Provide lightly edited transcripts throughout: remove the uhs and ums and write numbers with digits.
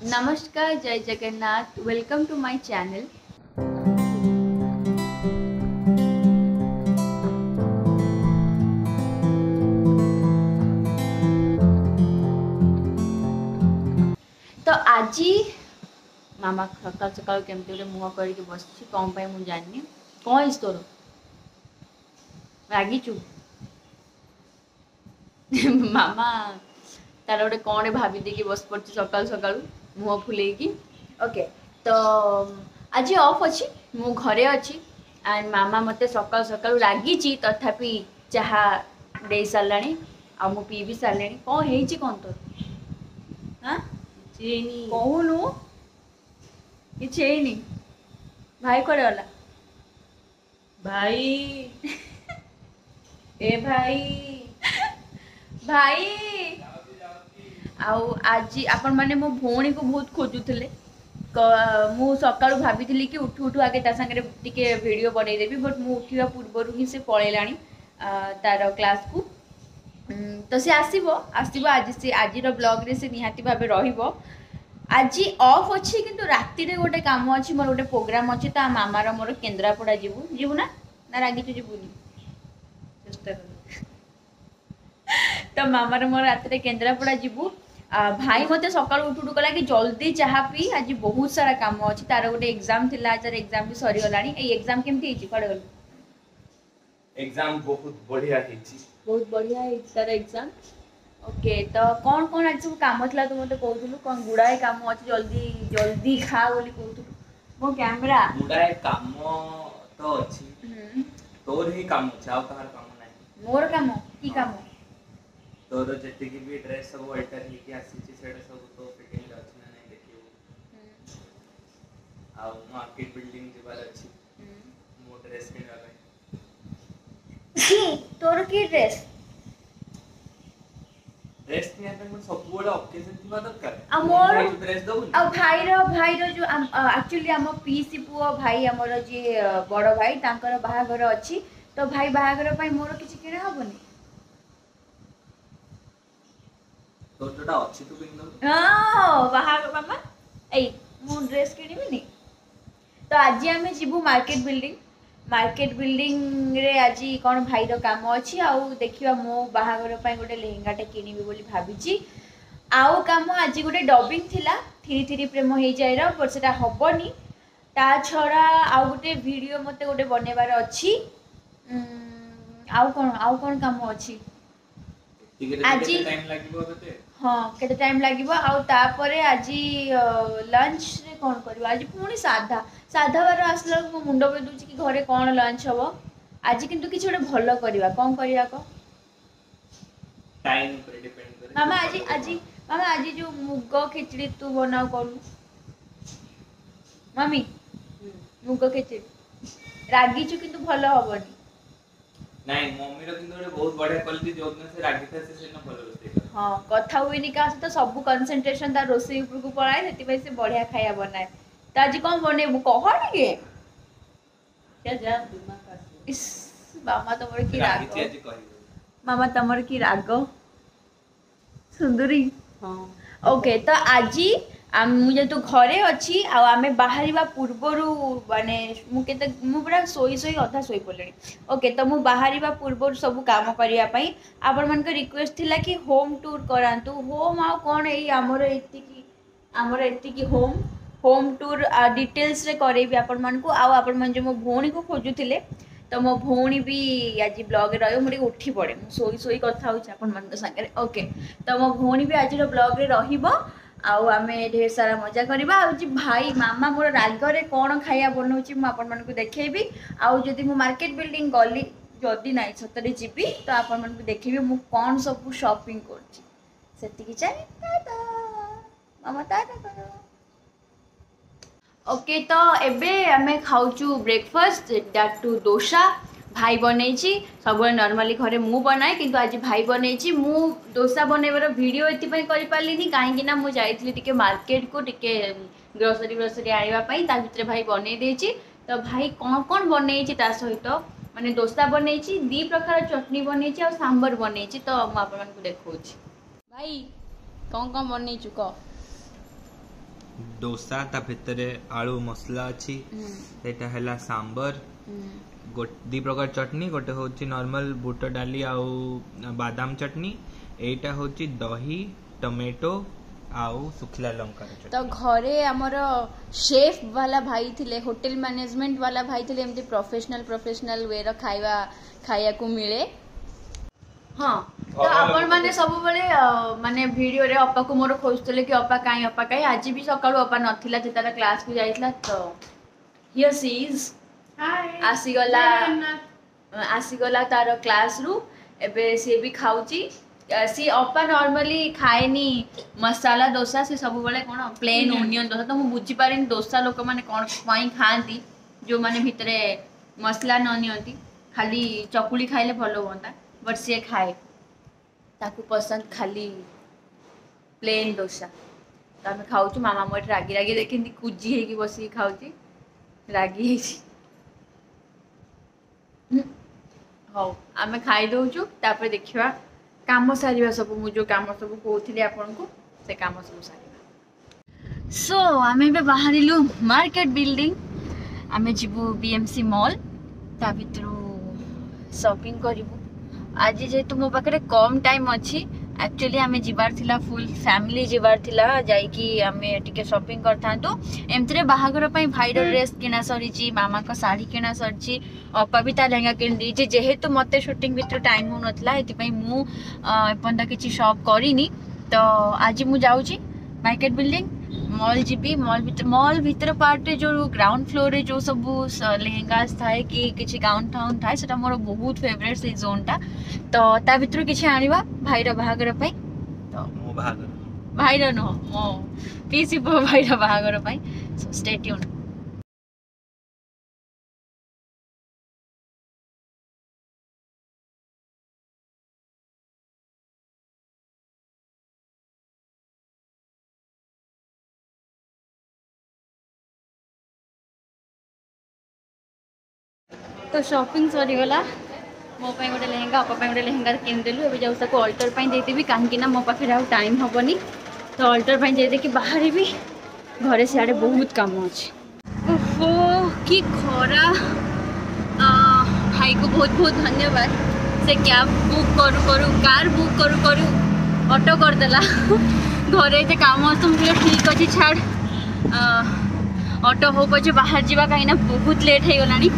नमस्कार, जय Jagannath. Welcome to my channel. तो आज मामा सकाल सकाल केमती गोटे मुह करके बस कौन पाई मुझे जानी कौन है तोर रागिचु मामा तार गोटे कौन भाभी देखी बस पड़ी सकाल सकाल मुह फुले ओके। तो आज ऑफ अच्छी मु घरे अच्छी एंड मामा मते सकाल सकाल रागी तथापि चाहा दे सारा आ मु पी भी सारे कौन है कौन तोर हाँ कहूनु कि भाई कुआडे गला भाई ए भाई भाई आउ आज आपण माने मो भौणी को बहुत खोजुथिले मु सकाळु भाभी कि उठू उठू आगे ता संगे टिके वीडियो बनै देबी बट मु उठिया पूर्व ही से पळेलाणी तार क्लास को तो से आसीबो आज से आज ब्लॉग रे से निहाती भाबे रहिबो। आज ऑफ अच्छी किंतु राति रे गोटे काम अच्छी मोर गोटे प्रोग्राम अच्छी ता मामार मोर केन्द्रापड़ा जीवु जीवु ना ना रागिचु जीवुनी चेष्टा कर तो मामार मोर राति रे केन्द्रापड़ा जीवु। भाई मते सकाळ उठुडु कला कि जल्दी चाहा पी आज बहुत सारा काम अच्छी तार गोटे एग्जाम थिला आज एग्जाम भी सरी गलानी ए एग्जाम केमती हिची पड़े गल एग्जाम बहुत बढ़िया हिची बहुत बढ़िया है तार एग्जाम ओके। तो कौन कौन आज सब काम थला तू मते कहथुलु कौन गुड़ाए काम अच्छी जल्दी जल्दी खा बोली कहथुलु मो कैमरा गुड़ाए काम तो अच्छी तोर ही काम अछि आ तहार काम नाही मोर काम की काम तोर जति की भी ड्रेस सब अल्टर ही के आसी छी सेडा सब तो फिटिंग अछि ना नहीं देखियो आ मार्केट बिल्डिंग जे बार अछि मो ड्रेस के लगा तोर की ड्रेस ड्रेस ने अपन सब बड़ा ओकेजन थिबा दरकार आ मोर ड्रेस दउ आ भाईर जो एक्चुअली हम पीसी पुओ भाई हमर जे बड़ भाई तांकर बाहागर अछि तो भाई बाहागर पई मोर किछि किना हबनी तो जोटा अछि तू पिन दउ बाहागर मामा ए मु ड्रेस किनिबिनी। तो आज आम जीवु मार्केट बिल्डिंग रे आज कौन भाई काम अच्छी आउ देखिया मो बाहागर गोटे लेहेंगाटे किनिबी बोली भाभी आउ काम आज गोटे डबिंग थिला थिरी थिरी प्रेम हो जाए बट सेटा हबनी ता छड़ा आउ गोटे वीडियो मते गोटे बनेबार अच्छी आउ कौन काम अच्छी आज टाइम लागिबो बते हाँ केते टाइम लागिबो आउ तापरे आज लंच रे कौन करबो आज पुणी साधा साधा बार आसला मो मुंड पे दूची कि घरे कौन लंच हबो आज किंतु किछि गोटे भलो करबा कौन करबा को टाइम पर डिपेंड करे मामा आज जो मुग खिचड़ी तू बनाओ करू मामी मुग खिचड़ी रागी छु किंतु भलो हबनी नहीं मम्मी रो किंतु बहुत बढ़िया क्वालिटी जोगने से रागी था से न भलो रोसे कर हां कथा हुईनी का तो सब कंसंट्रेशन ता रोसे ऊपर को पड़ाए सेति भाई से बढ़िया खाया बनाए तो आज कौन बने मु कह टिके क्या जा दिमाग का इस मामा तमर की राग आज कहि मामा तमर की राग सुंदरी हां ओके। तो आज मुझे तो घरे अच्छी आमे बाहर पूर्वर माने मु पूरा सोई सोई अधा सोई पड़े ओके। तो मु बाहर पूर्वर सब काम करने आपण मान रिक्वेस्ट थिला कि होम टूर करातु होम आ कौन यही आमर एति होम टूर डिटेल्स रे करेबी आपण मान को आपण मान जो मो भौणी को खोजुथिले तो मो भौणी भी आज ब्लॉग रे मुझे उठी पड़े मु सोई सोई कथा होछि आपण मान संगे ओके। तो मो भौणी भी आज ब्लॉग रे रहिबो आउ आमे ढेर सारा मजा करबा आउ जी भाई मामा मोर रागरे कौन खाया बनौछि मु आपण मान को देखेबी आउ जदि मु मार्केट बिल्डिंग गली जदि नाइ सतरे जीबी तो आपण मान को देखिबी मु कौन सब शॉपिंग करछि सेति कि चाहि टाटा मामा टाटा करो ओके। तो एबे आमे खाउछु ब्रेकफास्ट दैट टू डोसा भाई बनैछि सब नॉर्मली घरे मु बनाए किंतु आज भाई बनैछि मु डोसा बनैबार वीडियो एति पई करि पालिनी काहे कि ना मु जाइथिली टिके मार्केट को टिके ग्रोसरी आनिबा पई ता भितरे भाई बनै देछि। तो भाई कौन कौन बनैछि ता सहित माने डोसा बनैछि दी प्रकार चटनी बनैछि और सांबर बनैछि तो मु आपन को देखौछि भाई कौन कौन बनैछु क डोसा ता भितरे आलू मसला अच्छी सेटा हैला सांबर दी प्रकार चटनी गोटे होची नॉर्मल बुट डाली आउ बादाम चटनी एटा होची दही टमेटो आउ सुखला लंका चटनी। तो घरे हमर शेफ वाला भाई थिले होटल मैनेजमेंट वाला भाई थिले एमती प्रोफेशनल वे रो खाया को मिले। हाँ तो आपण माने सब बळे माने वीडियो रे अपा को मोर खोजतले कि अपा काई आज भी सकाळू अपा नथिला जे तारा क्लास को जाइतला तो हियर सी इज आसीगला तार क्लास रु एबे से भी खाउची सी अपा नॉर्मली खाएनी मसाला डोसा से सब बळे कोन प्लेन ओनियन डोसा तो मु बुझी पारेनी डोसा लोक माने कोन पाई खांती जो माने भितरे मसला न नियंती खाली चकुली खाइले भलो होता बट सी खाए ताकू पसंद खाली प्लेन डोसा तो आम खाऊ मामा मोटे रागी रागी देखी कुजी है कि बस खाऊँ रागी हाँ आम खाई दौचु तापर देखा काम सारिबा सब मु जो काम सब कहूली आपन को से काम सब सारिबा। सो आमे बे बाहरिलु मार्केट बिल्डिंग आमे जिबु बीएमसी मॉल ता भितरु शॉपिंग करिबु। आज जेहेतु मो पाखे कम टाइम अच्छी एक्चुअली आमे जिबार थिला फुल फैमिली जिबार थिला जाइकी आमे टिके शॉपिंग करथांतु एमतरे बाहागर पई भाईर ड्रेस किना सरीची मामा का साड़ी किना सरीची अपा भी ता लहंगा किन दीची जेहेतु मते शूटिंग भितर टाइम हो नथला एति पई मु एपंदा किछि शॉप करिनी तो आज मु जाउची market building mall GB mall भीतर पार्ट जो ग्राउंड फ्लोर रे जो सब लेहेंगास थाए कि किछि गाउन टाउन थाए सेटा मोर बहुत फेवरेट से जोन टा तो ता भीतर किछि आनिबा भाईर बाहागर पई तो मो बाहागर भाईर न मो पीसी पो भाईर बाहागर पई सो स्टे ट्यून। तो शॉपिंग सरीगला मो पाई गोटे लेहेंगा अपा पाई गोटे लेहेंगा किनदेलु एबे जाऊ ताको अल्टर पाई देदेबी काहेकि ना मो पाखे आउ टाइम हबनी तो अल्टर पाई दे देकी बाहर भी घरे सियाड़े बहुत काम अच्छे। ओहो कि खरा भाई को बहुत बहुत धन्यवाद से कैब बुक करू कार बुक करू ऑटो करदेला घरे ये काम तुम ठीक अच्छे छाड़ ऑटो हो पचे बाहर जावा कहीं बहुत लेट हो गलानी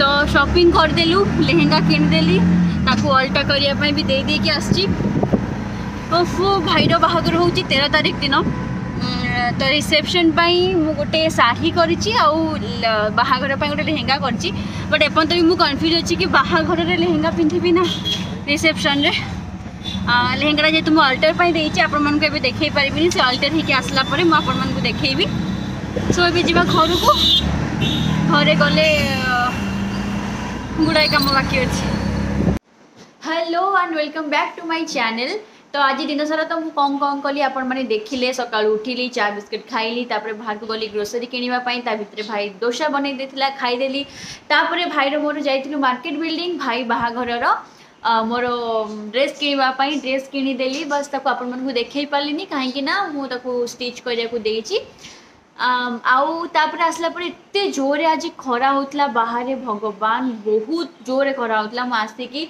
तो शॉपिंग करदेलु लेहेंगा किनदेली ताकू अल्टा करने भी दे देकी आसची। ओफो भाईर बाहागर हूँ 13 तारिख दिन तो रिसेप्शन मु गोटे शाढ़ी करिछि आउ बाहागर गोटे लेहेंगा करिछि बट एपन तो मु कन्फ्यूज अच्छी कि बाहागर रे लेहेंगा पिंधिबी ना रिसेप्शन रे लेहेंगा जेतु मु अल्टर पाई देछि आपण मन को एबे देखै परिबिनी से अल्टर हिके आसला परे मु आपण मन को देखैबी। सो एबे जिबा घर को घरे गले गुड़ाई कम बाकी अच्छे। Hello and welcome back to my channel. तो आज दिन सारा तो मुझे कौन कली आपण मैंने देखिले सका उठिली चा बिस्किट खाइली तापर बाहर को गली ग्रोसरी किनिबा पई ता भितरे भाई डोसा बनै देथिला खाइदेली तापर भाईर मोर जाइथिलु मार्केट बिल्डिंग भाई बाहाघरर मोर ड्रेस किनिबा पई ड्रेस किनिदेली बस ताको आपण मन को देखै पालिनी काहेकि ना मु ताको स्टिच करिया को देइछि आउ तापर आसला पर एते जोरे आज खरा होतला बाहर भगवान बहुत जोरे खरा होतला मु आसिकी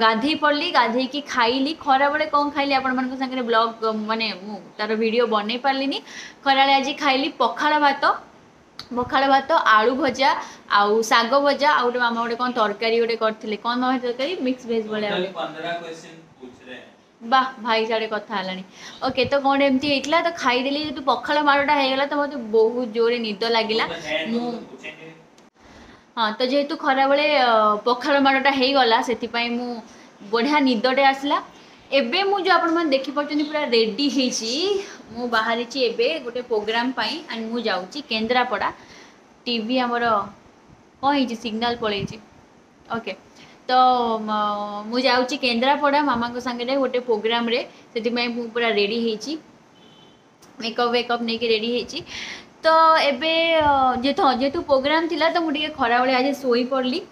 गाधे पड़ली गाधे की खाइली खरा बेले कौन खाइली आपण मन संगे ब्लॉग माने मु तार वीडियो बनै पारलिनी खरा आज खाइली पखाळ भात आलू भजा आउ साग भजा आउ मामा गोटे कौन तरकारी गोटे करथिले कौन मामा तरकारी मिक्स वेज भले 15 क्वेश्चन पूछ रहे वाह भाई साढ़े कथा है ओके तो कौन एमती होता तो खाईदेली जो पखाड़ मारटा होगला तो मत बहुत जोरे निद लगिला हाँ तो जेहेतु खरा बेले पखाड़ मारटा होगला से बढ़िया निदटे आसला एबे मु जो आपण मन देखि पड़छन पूरा रेडी हेची मु बाहरी ची एबे गोटे प्रोग्राम पाई एंड मु जाउची केंद्रापड़ा टीवी हमर कोन हेची सिग्नल पळेची ओके तो मु जाउची केंद्रापड़ा मामा को संगे गोटे प्रोग्राम रे सेति मु पूरा रेडी हेची मेकअप वेकअप नहीं कि रेडी हेची तो एबे जेतु प्रोग्राम थिला तो मुझे खरा बेले आज सोई पड़ली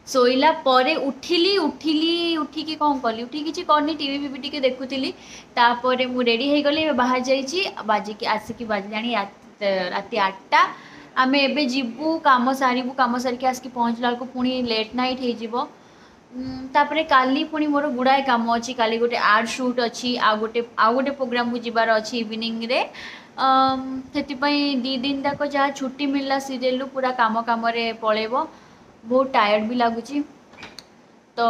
सोईला परे उठिकी कौन कली उठी किसी करनी टीवी फीवी टी देखुली तापर मु रेडी हो गली बाहर जाइए बाजिकी आसिकी बाजिलानी राति 8टा आम एबे जीवु काम सारिकी आसिक पहुँचला बेलू पुणी लेट नाइट हो तापरे काली पुणी मोर गुड़ाए काम अच्छी काली गोटे आर्ट शूट अच्छी आउ गोटे प्रोग्राम को जीवार अच्छी इवनिंग रे से 2 दिन तक जहाँ छुट्टी मिलला सीरियल पूरा काम कम पलैब बहुत टायर्ड भी लगुच तो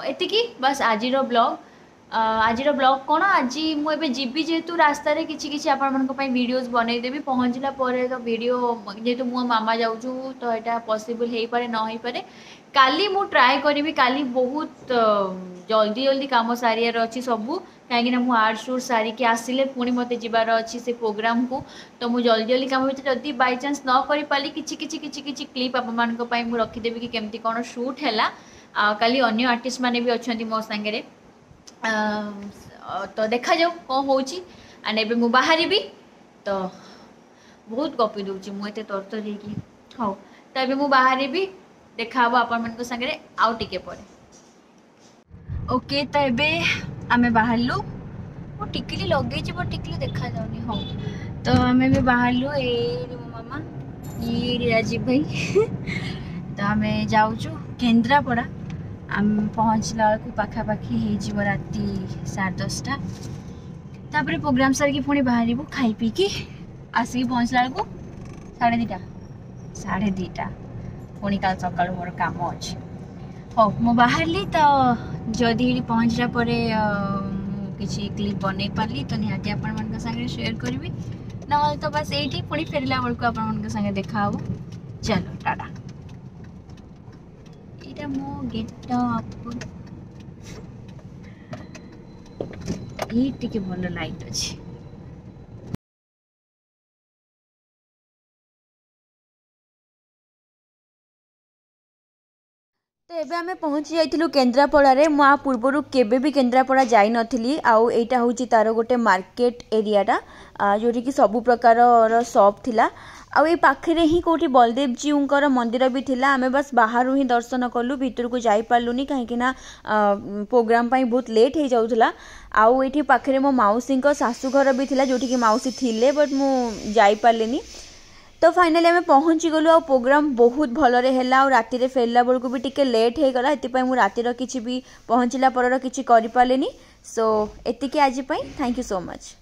एतिकी बस आजिर ब्लॉग कौन आज मुझे जीवी जेहेतु रास्तार कि आपण वीडियोस बनईदेवी पहुँचला तो वीडियो जेहेतु मो मामा जाऊँ तो यहाँ पॉसिबल हो पारे न हो पारे काली मु ट्राए करी काली बहुत जल्दी काम सारियार अच्छी सबू कहीं मु आर्ट शूट सारिकी आसिले पुणी मत जीवार अच्छी से प्रोग्राम को तो मुझे जल्दी काम होती जदि बाई चान्स न कर पाली किछि क्लिप आपण रखीदेवी कि केमती कौन शूट है काली अन्य आर्टिस्ट माने भी अच्छा मो सांगे तो देखा जाऊ कौन हो एंड मु बाहरी तो बहुत गपी दूची मुझे तरतर हो तो ये बाहरी देखा आपण सागे आउ टिके पड़े ओके तो ये आम बाहरलु वो टिकली लगे टिकली देखा जाऊनी हाँ तो आम भी बाहरलु ये मो मामा ये राजीव भाई तो आम जाऊँ केन्द्रापड़ा आम पहुँचला बेलू पाखापाखि हो राति 10:30 तापर प्रोग्राम सारिकी पुणी बाहर खाई पीकी आसिक पहुँचला बेलू 2:30 पुणी काल सकाल मोर काम अच्छे हाँ मु बाहरली तो जदि पहुँचला किसी क्लिप बनई पार्ली तो निहाती आपण सागे शेयर करी ना तो बस ये पुणी फेरला बेलू आपण सागे देखा चलो टाटा इटा मो गेटअप ये टिके भल लाइट अच्छी तो एबे आमे पहुँची जाइथिलु केन्द्रापड़ा रे मु पूर्वरु केबे भी केन्द्रापड़ा जाई नथिली आउ एटा होची तारो गोटे मार्केट एरियाटा जोटी कि सबु प्रकार शॉप थिला आउ ए पाखरे ही कोठी बलदेव जीउंकर मंदिर भी थिला आमे बस बाहरु ही दर्शन कलु भीतर को जाई पारलुनी काहेकि ना प्रोग्राम पाई बहुत लेट हो जाउथला आउ एठी पाखरे मो माउसी को सासु घर भी थिला जोटी कि माउसी थिले बट मु जाई पारलेनी तो फाइनली आम पहुँची गलु आ प्रोग्राम बहुत भलरे हैला और राति रे फेरला बेलू भी टिके लेट हो गला एति मु रातिर किछि भी पहुँचला पर किछि करि पालेनी सो एतिके आज पई थैंक यू सो मच।